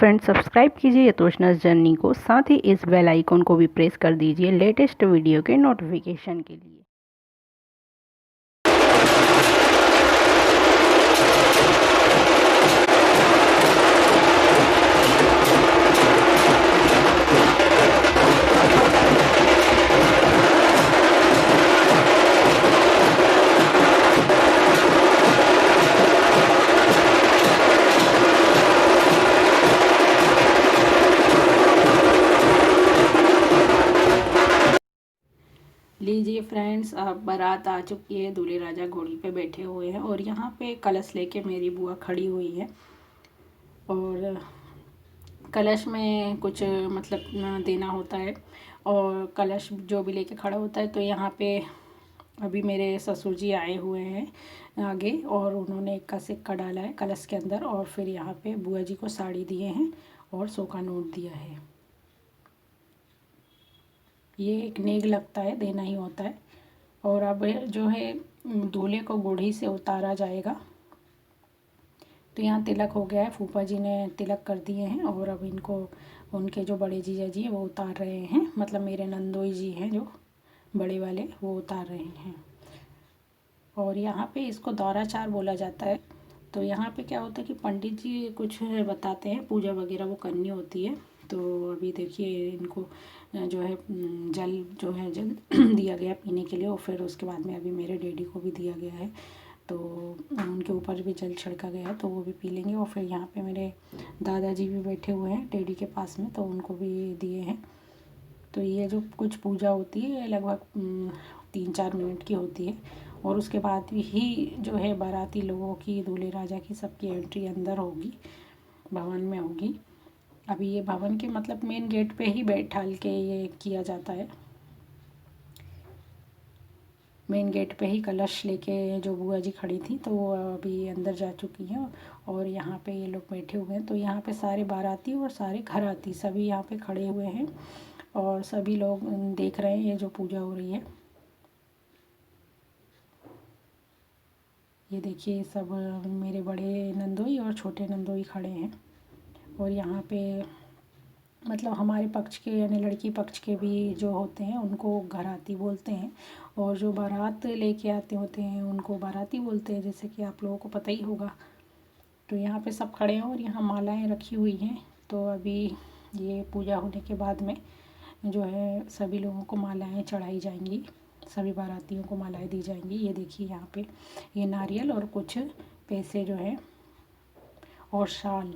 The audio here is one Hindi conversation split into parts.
फ्रेंड्स, सब्सक्राइब कीजिए यतोषनास जर्नी को, साथ ही इस बेल आइकॉन को भी प्रेस कर दीजिए लेटेस्ट वीडियो के नोटिफिकेशन के लिए। लीजिए फ्रेंड्स, अब बारात आ चुकी है। दूल्हे राजा घोड़ी पे बैठे हुए हैं और यहाँ पे कलश लेके मेरी बुआ खड़ी हुई है और कलश में कुछ मतलब देना होता है और कलश जो भी लेके खड़ा होता है। तो यहाँ पे अभी मेरे ससुर जी आए हुए हैं आगे और उन्होंने एक का सिक्का डाला है कलश के अंदर और फिर यहाँ पे बुआ जी को साड़ी दिए हैं और 100 का नोट दिया है। ये एक नेग लगता है, देना ही होता है। और अब जो है दूल्हे को घोड़ी से उतारा जाएगा। तो यहाँ तिलक हो गया है, फूफा जी ने तिलक कर दिए हैं और अब इनको उनके जो बड़े जीजा जी हैं वो उतार रहे हैं, मतलब मेरे नंदोई जी हैं जो बड़े वाले, वो उतार रहे हैं। और यहाँ पे इसको दौराचार बोला जाता है। तो यहाँ पे क्या होता है कि पंडित जी कुछ बताते हैं, पूजा वगैरह वो करनी होती है। तो अभी देखिए इनको जो है जल जो है जल दिया गया पीने के लिए और फिर उसके बाद में अभी मेरे डैडी को भी दिया गया है। तो उनके ऊपर भी जल छिड़का गया है तो वो भी पी लेंगे। और फिर यहाँ पे मेरे दादाजी भी बैठे हुए हैं डैडी के पास में, तो उनको भी दिए हैं। तो ये जो कुछ पूजा होती है लगभग 3-4 मिनट की होती है और उसके बाद ही जो है बाराती लोगों की, दूल्हे राजा की, सबकी एंट्री अंदर होगी, भवन में होगी। अभी ये भवन के मतलब मेन गेट पे ही बैठाल के ये किया जाता है। मेन गेट पे ही कलश लेके जो बुआ जी खड़ी थी तो वो अभी अंदर जा चुकी हैं और यहाँ पे ये लोग बैठे हुए हैं। तो यहाँ पे सारे बाराती और सारे घराती सभी यहाँ पे खड़े हुए हैं और सभी लोग देख रहे हैं ये जो पूजा हो रही है। ये देखिए सब मेरे बड़े नंदोई और छोटे नंदोई खड़े हैं। और यहाँ पे मतलब हमारे पक्ष के यानी लड़की पक्ष के भी जो होते हैं उनको घराती बोलते हैं और जो बारात लेके आते होते हैं उनको बाराती बोलते हैं, जैसे कि आप लोगों को पता ही होगा। तो यहाँ पे सब खड़े हैं और यहाँ मालाएं रखी हुई हैं। तो अभी ये पूजा होने के बाद में जो है सभी लोगों को मालाएं चढ़ाई जाएंगी, सभी बारातियों को मालाएं दी जाएंगी। ये देखिए यहाँ पे ये नारियल और कुछ पैसे जो है और शाल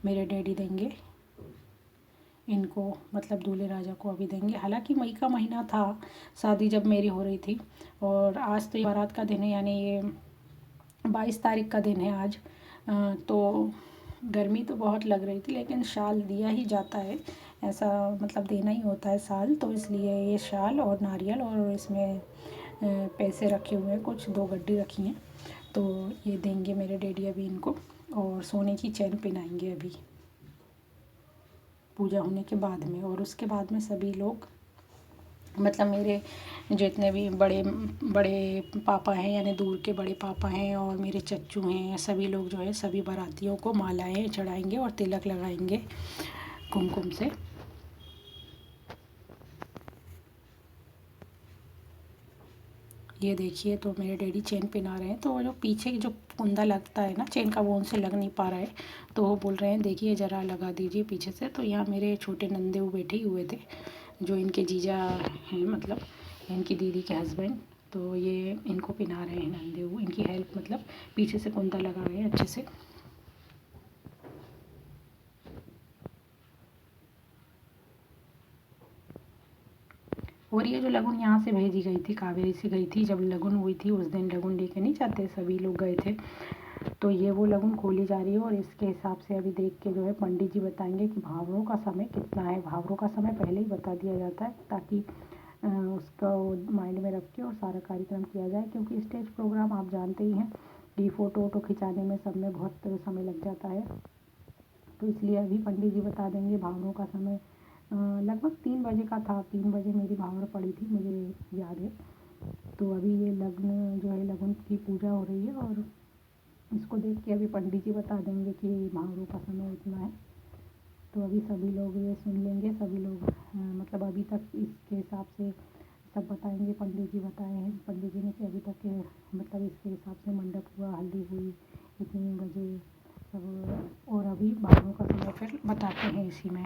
मेरे डैडी देंगे इनको, मतलब दूल्हे राजा को अभी देंगे। हालांकि मई का महीना था शादी जब मेरी हो रही थी और आज तो ये बारात का दिन है, यानी ये 22 तारीख का दिन है आज। तो गर्मी तो बहुत लग रही थी लेकिन शाल दिया ही जाता है, ऐसा मतलब देना ही होता है शाल। तो इसलिए ये शाल और नारियल और इसमें पैसे रखे हुए हैं, कुछ 2 गड्डी रखी हैं। तो ये देंगे मेरे डैडी अभी इनको और सोने की चैन पहनाएंगे अभी पूजा होने के बाद में। और उसके बाद में सभी लोग मतलब मेरे जितने भी बड़े बड़े पापा हैं यानी दूर के बड़े पापा हैं और मेरे चच्चू हैं, सभी लोग जो है सभी बारातियों को मालाएं चढ़ाएंगे और तिलक लगाएंगे कुमकुम से। ये देखिए तो मेरे डैडी चेन पहना रहे हैं। तो जो पीछे जो कुंदा लगता है ना चेन का वो उनसे लग नहीं पा रहा है, तो वो बोल रहे हैं देखिए ज़रा लगा दीजिए पीछे से। तो यहाँ मेरे छोटे नंदे वो बैठे ही हुए थे जो इनके जीजा हैं, मतलब इनकी दीदी के हस्बैंड। तो ये इनको पहना रहे हैं नंदे वो, इनकी हेल्प मतलब पीछे से कुंदा लगा रहे हैं अच्छे से। और ये जो लगुन यहाँ से भेजी गई थी, कावेरी से गई थी, जब लगुन हुई थी उस दिन लगुन लेके नहीं जाते, सभी लोग गए थे। तो ये वो लगुन खोली जा रही है और इसके हिसाब से अभी देख के जो है पंडित जी बताएंगे कि भावरों का समय कितना है। भावरों का समय पहले ही बता दिया जाता है ताकि उसका माइंड में रख के और सारा कार्यक्रम किया जाए, क्योंकि स्टेज प्रोग्राम आप जानते ही हैं कि फ़ोटो वोटो खिंचाने में सब में बहुत समय लग जाता है। तो इसलिए अभी पंडित जी बता देंगे भावरों का समय। लगभग 3 बजे का था, 3 बजे मेरी भावर पड़ी थी मुझे याद है। तो अभी ये लग्न जो है लगन की पूजा हो रही है और इसको देख के अभी पंडित जी बता देंगे कि भावरों का समय इतना है। तो अभी सभी लोग ये सुन लेंगे, सभी लोग मतलब अभी तक इसके हिसाब से सब बताएंगे। पंडित जी बताए हैं पंडित जी ने कि अभी तक मतलब इसके हिसाब से मंडप हुआ, हल्दी हुई इतने बजे सब। और अभी भावों का समय फिर बताते हैं इसी में।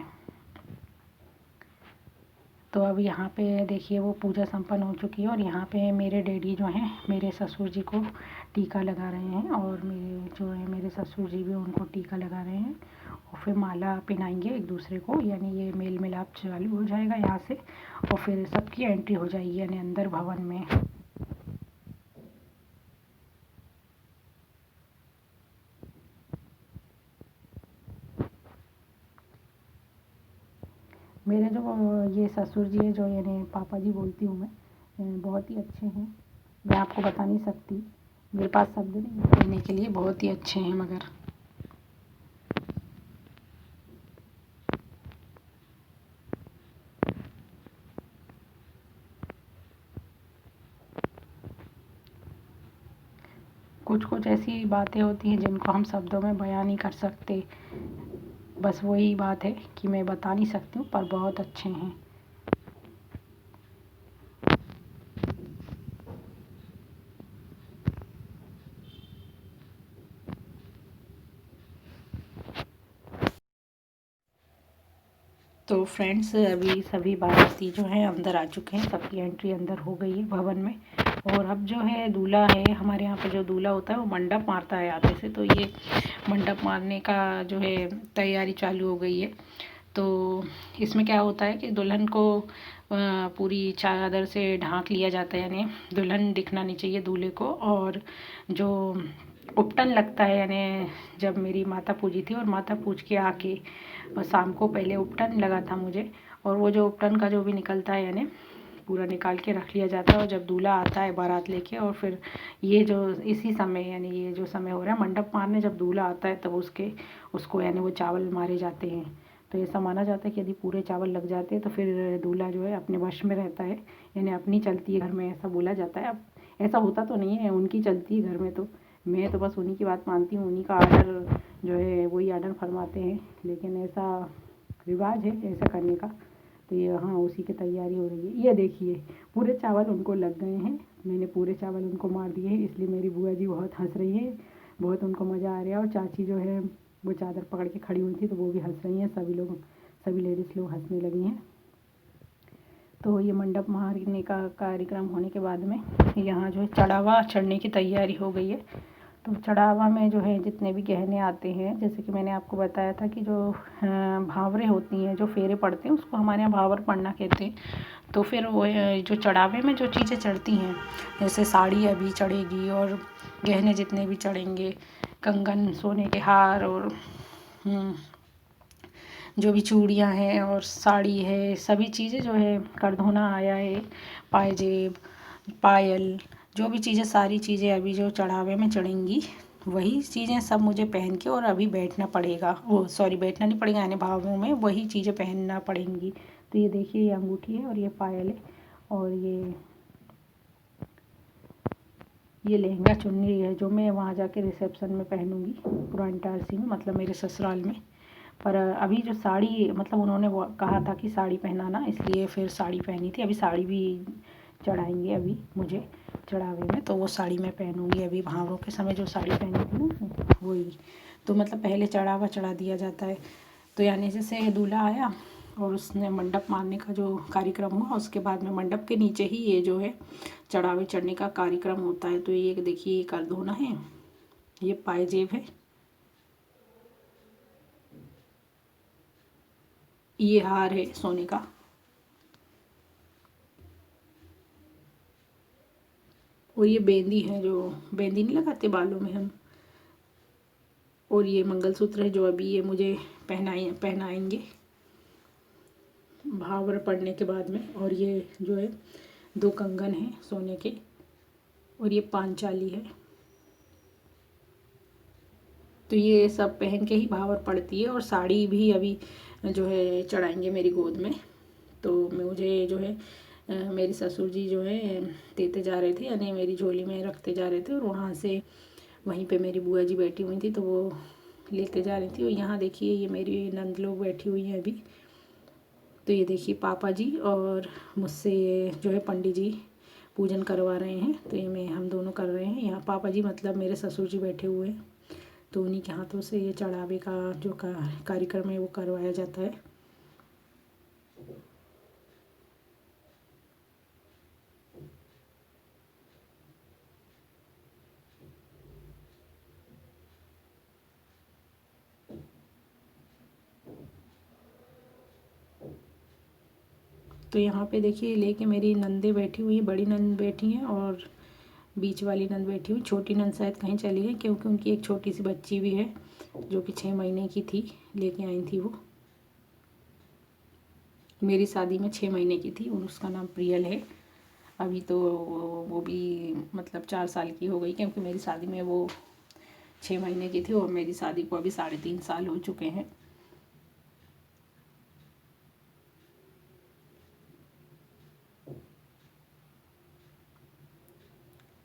तो अब यहाँ पे देखिए वो पूजा संपन्न हो चुकी है और यहाँ पे मेरे डैडी जो हैं मेरे ससुर जी को टीका लगा रहे हैं और मेरे जो है मेरे ससुर जी भी उनको टीका लगा रहे हैं और फिर माला पहनाएंगे एक दूसरे को, यानी ये मेल मिलाप चालू हो जाएगा यहाँ से और फिर सबकी एंट्री हो जाएगी यानी अंदर भवन में। मेरे जो ये ससुर जी है जो यानी पापा जी बोलती हूँ मैं, बहुत ही अच्छे हैं। मैं आपको बता नहीं सकती, मेरे पास शब्द नहीं है कहने के लिए, बहुत ही अच्छे हैं। मगर कुछ कुछ ऐसी बातें होती हैं जिनको हम शब्दों में बयां नहीं कर सकते। बस वही बात है कि मैं बता नहीं सकती हूँ, पर बहुत अच्छे हैं। तो फ्रेंड्स अभी सभी बाराती जो हैं अंदर आ चुके हैं, सबकी एंट्री अंदर हो गई है भवन में। और अब जो है दूल्हा है, हमारे यहाँ पे जो दूल्हा होता है वो मंडप मारता है आगे से, तो ये मंडप मारने का जो है तैयारी चालू हो गई है। तो इसमें क्या होता है कि दुल्हन को पूरी चादर से ढाँक लिया जाता है, यानी दुल्हन दिखना नहीं चाहिए दूल्हे को। और जो उपटन लगता है, यानी जब मेरी माता पूजी थी और माता पूज के आके और शाम को पहले उपटन लगा था मुझे, और वो जो उपटन का जो भी निकलता है यानी पूरा निकाल के रख लिया जाता है। और जब दूल्हा आता है बारात लेके और फिर ये जो इसी समय यानी ये जो समय हो रहा है मंडप मारने, जब दूल्हा आता है तब उसको यानी वो चावल मारे जाते हैं। तो ऐसा माना जाता है कि यदि पूरे चावल लग जाते हैं तो फिर दूल्हा जो है अपने वश में रहता है, यानी अपनी चलती है घर में, ऐसा बोला जाता है। अब ऐसा होता तो नहीं है, उनकी चलती है घर में, तो मैं तो बस उन्हीं की बात मानती हूँ, उन्हीं का आर्डर जो है वही आर्डर फरमाते हैं। लेकिन ऐसा रिवाज है ऐसा करने का, तो ये हाँ उसी की तैयारी हो रही है। ये देखिए पूरे चावल उनको लग गए हैं, मैंने पूरे चावल उनको मार दिए हैं, इसलिए मेरी बुआ जी बहुत हंस रही है, बहुत उनको मज़ा आ रहा है। और चाची जो है वो चादर पकड़ के खड़ी हुई थी तो वो भी हंस रही हैं, सभी लेडीज़ लोग हंसने लगी हैं। तो ये मंडप मारने का कार्यक्रम होने के बाद में यहाँ जो है चढ़ावा चढ़ने की तैयारी हो गई है। तो चढ़ावा में जो है जितने भी गहने आते हैं, जैसे कि मैंने आपको बताया था कि जो भावरें होती हैं, जो फेरे पड़ते हैं, उसको हमारे यहाँ भावर पड़ना कहते हैं। तो फिर वो जो चढ़ावे में जो चीज़ें चढ़ती हैं, जैसे साड़ी अभी चढ़ेगी और गहने जितने भी चढ़ेंगे, कंगन, सोने के हार और जो भी चूड़ियाँ हैं और साड़ी है, सभी चीज़ें जो है, करधोना आया है, पायजेब, पायल, जो भी चीज़ें, सारी चीज़ें अभी जो चढ़ावे में चढ़ेंगी वही चीज़ें सब मुझे पहन के और अभी बैठना पड़ेगा। वो सॉरी बैठना नहीं पड़ेगा, यानी भावों में वही चीज़ें पहनना पड़ेंगी। तो ये देखिए ये अंगूठी है और ये पायल है और ये लहंगा चुन्नी है जो मैं वहाँ जाके रिसेप्शन में पहनूंगी पुरानी सिंह, मतलब मेरे ससुराल में। पर अभी जो साड़ी, मतलब उन्होंने वो कहा था कि साड़ी पहनाना, इसलिए फिर साड़ी पहनी थी। अभी साड़ी भी चढ़ाएंगे अभी मुझे चढ़ावे में, तो वो साड़ी मैं पहनूंगी। अभी भावरों के समय जो साड़ी पहनी थी ना वही, तो मतलब पहले चढ़ावा चढ़ा दिया जाता है। तो यानी जैसे दूल्हा आया और उसने मंडप मारने का जो कार्यक्रम हुआ, उसके बाद में मंडप के नीचे ही ये जो है चढ़ावे चढ़ने का कार्यक्रम होता है। तो ये देखिए ये करधोना है, ये पायजेब है, ये हार है सोने का, और ये बेंदी है, जो बेंदी नहीं लगाते बालों में हम, और ये मंगलसूत्र है जो अभी ये मुझे पहनाएंगे भावर पड़ने के बाद में। और ये जो है 2 कंगन हैं सोने के, और ये पांचाली है। तो ये सब पहन के ही भावर पड़ती है। और साड़ी भी अभी जो है चढ़ाएंगे मेरी गोद में। तो मुझे जो है मेरे ससुर जी जो है देते जा रहे थे, यानी मेरी झोली में रखते जा रहे थे, और वहाँ से वहीं पे मेरी बुआ जी बैठी हुई थी, तो वो लेते जा रही थी। और यहाँ देखिए ये मेरी नंद लोग बैठी हुई हैं अभी। तो ये देखिए पापा जी और मुझसे जो है पंडित जी पूजन करवा रहे हैं। तो ये हम दोनों कर रहे हैं। यहाँ पापा जी मतलब मेरे ससुर जी बैठे हुए हैं। तो उन्हीं के हाथों से ये चढ़ावे का जो कार्यक्रम है वो करवाया जाता है। तो यहाँ पे देखिए लेके मेरी नंदे बैठी हुई हैं, बड़ी नंद बैठी हैं और बीच वाली नंद बैठी हुई। छोटी नंद शायद कहीं चली गई क्योंकि उनकी एक छोटी सी बच्ची भी है जो कि 6 महीने की थी, लेके आई थी वो। मेरी शादी में 6 महीने की थी और उसका नाम प्रियल है। अभी तो वो भी मतलब 4 साल की हो गई क्योंकि मेरी शादी में वो 6 महीने की थी और मेरी शादी को अभी 3.5 साल हो चुके हैं।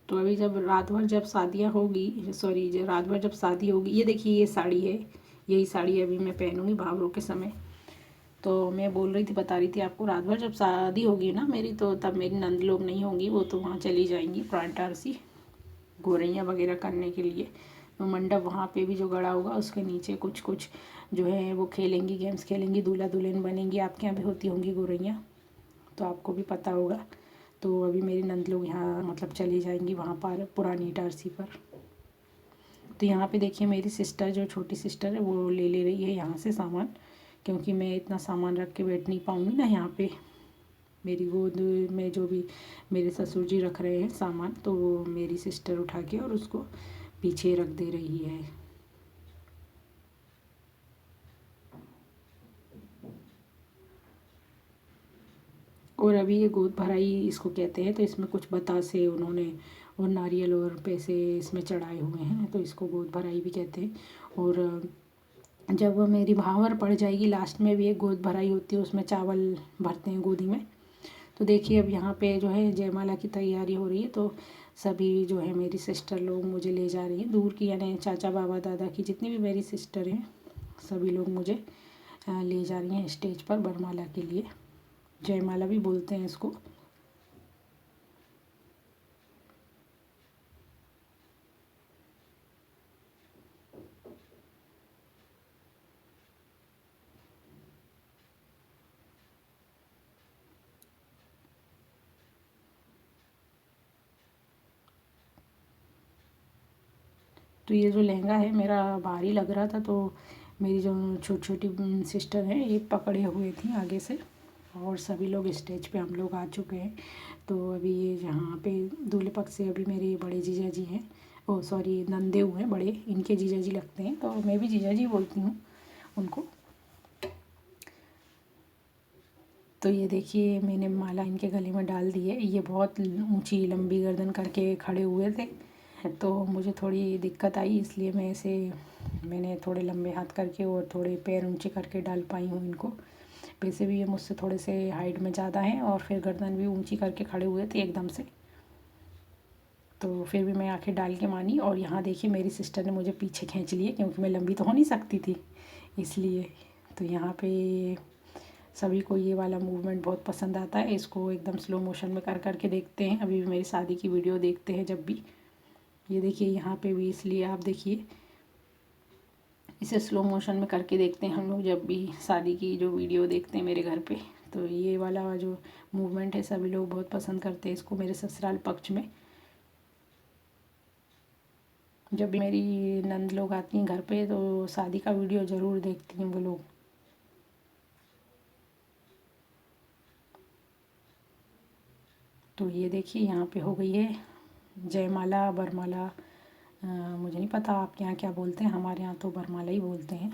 तो अभी जब रात भर जब शादियाँ होगी, सॉरी जब रात भर जब शादी होगी, ये देखिए ये साड़ी है, यही साड़ी अभी मैं पहनूंगी भावरों के समय। तो मैं बोल रही थी, बता रही थी आपको, रात भर जब शादी होगी ना मेरी, तो तब मेरी नंद लोग नहीं होंगी, वो तो वहाँ चली जाएंगी प्रांटारसी गोरैया वगैरह करने के लिए। तो मंडप वहाँ पे भी जो गड़ा होगा उसके नीचे कुछ कुछ जो है वो खेलेंगी, गेम्स खेलेंगी, दूल्हा दुल्हन बनेंगी। आपके यहाँ भी होती होंगी गोरैया, तो आपको भी पता होगा। तो अभी मेरी नंद लोग यहाँ मतलब चली जाएंगी वहाँ पर पुरानी इटारसी पर। तो यहाँ पे देखिए मेरी सिस्टर, जो छोटी सिस्टर है, वो ले रही है यहाँ से सामान, क्योंकि मैं इतना सामान रख के बैठ नहीं पाऊँगी ना यहाँ पे। मेरी गोद में जो भी मेरे ससुर जी रख रहे हैं सामान, तो वो मेरी सिस्टर उठा के और उसको पीछे रख दे रही है। और अभी ये गोद भराई इसको कहते हैं। तो इसमें कुछ बतासे उन्होंने और नारियल और पैसे इसमें चढ़ाए हुए हैं, तो इसको गोद भराई भी कहते हैं। और जब मेरी भावर पड़ जाएगी, लास्ट में भी एक गोद भराई होती है, उसमें चावल भरते हैं गोदी में। तो देखिए अब यहाँ पे जो है जयमाला की तैयारी हो रही है। तो सभी जो है मेरी सिस्टर लोग मुझे ले जा रही हैं दूर की, यानी चाचा बाबा दादा की जितनी भी मेरी सिस्टर हैं, सभी लोग मुझे ले जा रही हैं स्टेज पर वरमाला के लिए। जयमाला भी बोलते हैं इसको। तो ये जो लहंगा है मेरा भारी लग रहा था, तो मेरी जो छोटी छोटी सिस्टर हैं ये पकड़े हुए थी आगे से। और सभी लोग स्टेज पे हम लोग आ चुके हैं। तो अभी ये यहाँ पे दूल्हे पक्ष से अभी मेरे बड़े जीजा जी हैं, ओ सॉरी नंदे हुए हैं बड़े, इनके जीजा जी लगते हैं, तो मैं भी जीजा जी बोलती हूँ उनको। तो ये देखिए मैंने माला इनके गले में डाल दी है। ये बहुत ऊंची लंबी गर्दन करके खड़े हुए थे, तो मुझे थोड़ी दिक्कत आई, इसलिए मैंने थोड़े लंबे हाथ करके और थोड़े पैर ऊंचे करके डाल पाई हूँ इनको। वैसे भी ये मुझसे थोड़े से हाइट में ज़्यादा हैं और फिर गर्दन भी ऊंची करके खड़े हुए थे एकदम से। तो फिर भी मैं आखिर डाल के मानी। और यहाँ देखिए मेरी सिस्टर ने मुझे पीछे खींच लिए क्योंकि मैं लंबी तो हो नहीं सकती थी इसलिए। तो यहाँ पे सभी को ये वाला मूवमेंट बहुत पसंद आता है। इसको एकदम स्लो मोशन में कर कर के देखते हैं, अभी भी मेरी शादी की वीडियो देखते हैं जब भी। ये देखिए यहाँ पे भी, इसलिए आप देखिए इसे स्लो मोशन में करके देखते हैं हम लोग जब भी शादी की जो वीडियो देखते हैं मेरे घर पे। तो ये वाला जो मूवमेंट है सभी लोग बहुत पसंद करते हैं इसको मेरे ससुराल पक्ष में। जब भी मेरी नंद लोग आती हैं घर पे तो शादी का वीडियो ज़रूर देखती हैं वो लोग। तो ये देखिए यहाँ पे हो गई है जयमाला वरमाला। मुझे नहीं पता आपके यहाँ क्या बोलते हैं, हमारे यहाँ तो वरमाला ही बोलते हैं।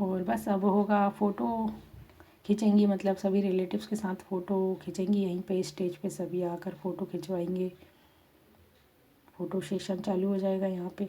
और बस अब होगा फ़ोटो खींचेंगी, मतलब सभी रिलेटिव्स के साथ फ़ोटो खींचेंगी यहीं पे स्टेज पे, सभी आकर फ़ोटो खिंचवाएंगे। फ़ोटो सेशन चालू हो जाएगा यहाँ पे।